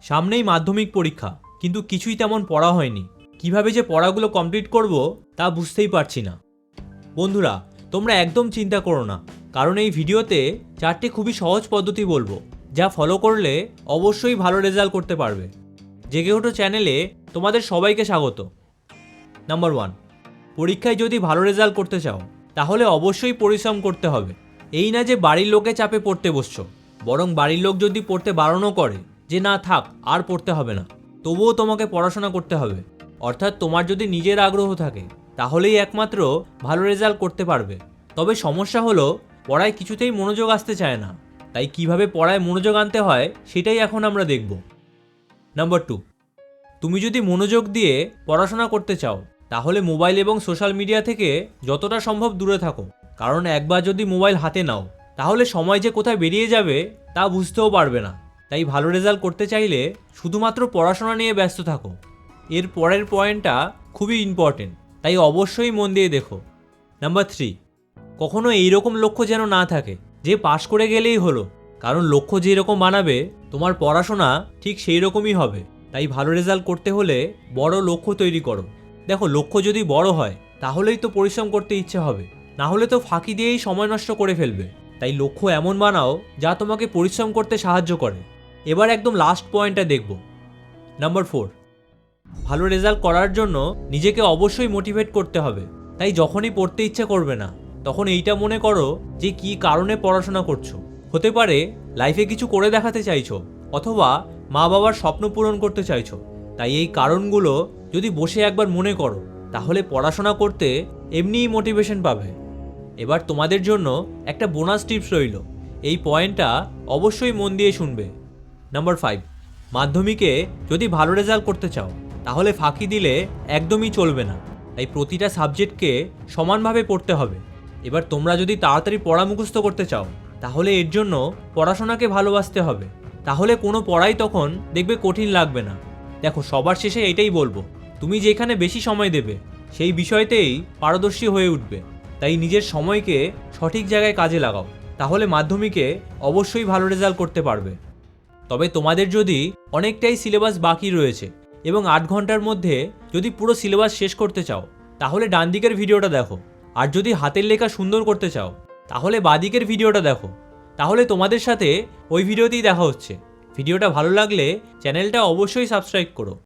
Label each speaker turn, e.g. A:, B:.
A: সামনেই মাধ্যমিক পরীক্ষা, কিন্তু কিছুই তেমন পড়া হয়নি। কিভাবে যে পড়াগুলো কমপ্লিট করব তা বুঝতেই পারছি না। বন্ধুরা, তোমরা একদম চিন্তা করো না, কারণ এই ভিডিওতে 4টি খুবই সহজ পদ্ধতি বলবো, যা ফলো করলে অবশ্যই ভালো রেজাল্ট করতে পারবে। জেগে ওঠো চ্যানেলে তোমাদের সবাইকে স্বাগত। নাম্বার 1, পরীক্ষায় যদি ভালো রেজাল্ট করতে চাও তাহলে অবশ্যই পরিশ্রম করতে হবে। এই না যে বাড়ির লোকে চাপে পড়তে বসছো, বরং বাড়ির লোক যদি পড়তে বারণও করে যে না থাক আর পড়তে হবে না, তবুও তোমাকে পড়াশোনা করতে হবে। অর্থাৎ তোমার যদি নিজের আগ্রহ থাকে তাহলেই একমাত্র ভালো রেজাল্ট করতে পারবে। তবে সমস্যা হলো পড়ায় কিছুতেই মনোযোগ আসতে চায় না, তাই কিভাবে পড়ায় মনোযোগ আনতে হয় সেটাই এখন আমরা দেখব। নাম্বার 2, তুমি যদি মনোযোগ দিয়ে পড়াশোনা করতে চাও তাহলে মোবাইল এবং সোশ্যাল মিডিয়া থেকে যতটা সম্ভব দূরে থাকো। কারণ একবার যদি মোবাইল হাতে নাও তাহলে সময় যে কোথায় বেরিয়ে যাবে তা বুঝতেও পারবে না। তাই ভালো রেজাল্ট করতে চাইলে শুধুমাত্র পড়াশোনা নিয়ে ব্যস্ত থাকো। এর পরের পয়েন্টটা খুবই ইম্পর্টেন্ট, তাই অবশ্যই মন দিয়ে দেখো। নাম্বার 3, কখনো এইরকম লক্ষ্য যেন না থাকে যে পাশ করে গেলেই হলো, কারণ লক্ষ্য যেরকম বানাবে তোমার পড়াশোনা ঠিক সেই রকমই হবে। তাই ভালো রেজাল্ট করতে হলে বড় লক্ষ্য তৈরি করো। দেখো, লক্ষ্য যদি বড় হয় তাহলেই তো পরিশ্রম করতে ইচ্ছে হবে, না হলে তো ফাঁকি দিয়েই সময় নষ্ট করে ফেলবে। তাই লক্ষ্য এমন বানাও যা তোমাকে পরিশ্রম করতে সাহায্য করে। এবার একদম লাস্ট পয়েন্টটা দেখব। নাম্বার 4, ভালো রেজাল্ট করার জন্য নিজেকে অবশ্যই মোটিভেট করতে হবে। তাই যখনই পড়তে ইচ্ছে করবে না তখন এইটা মনে করো যে কী কারণে পড়াশোনা করছো। হতে পারে লাইফে কিছু করে দেখাতে চাইছো, অথবা মা বাবার স্বপ্ন পূরণ করতে চাইছো। তাই এই কারণগুলো যদি বসে একবার মনে করো তাহলে পড়াশোনা করতে এমনিই মোটিভেশন পাবে। এবার তোমাদের জন্য একটা বোনাস টিপস রইল, এই পয়েন্টটা অবশ্যই মন দিয়ে শুনবে। নাম্বার 5, মাধ্যমিকে যদি ভালো রেজাল্ট করতে চাও তাহলে ফাঁকি দিলে একদমই চলবে না। তাই প্রতিটা সাবজেক্টকে সমানভাবে পড়তে হবে। এবার তোমরা যদি তাড়াতাড়ি পড়া মুখস্থ করতে চাও তাহলে এর জন্য পড়াশোনাকে ভালোবাসতে হবে। তাহলে কোনো পড়াই তখন দেখবে কঠিন লাগবে না। দেখো, সবার শেষে এটাই বলবো, তুমি যেখানে বেশি সময় দেবে সেই বিষয়তেই পারদর্শী হয়ে উঠবে। তাই নিজের সময়কে সঠিক জায়গায় কাজে লাগাও, তাহলে মাধ্যমিকে অবশ্যই ভালো রেজাল্ট করতে পারবে। তবে তোমাদের যদি অনেকটাই সিলেবাস বাকি রয়েছে এবং 8 ঘন্টার মধ্যে যদি পুরো সিলেবাস শেষ করতে চাও তাহলে ডান দিকের ভিডিওটা দেখো। আর যদি হাতের লেখা সুন্দর করতে চাও তাহলে বাঁদিকের ভিডিওটা দেখো। তাহলে তোমাদের সাথে ওই ভিডিওতেই দেখা হচ্ছে। ভিডিওটা ভালো লাগলে চ্যানেলটা অবশ্যই সাবস্ক্রাইব করো।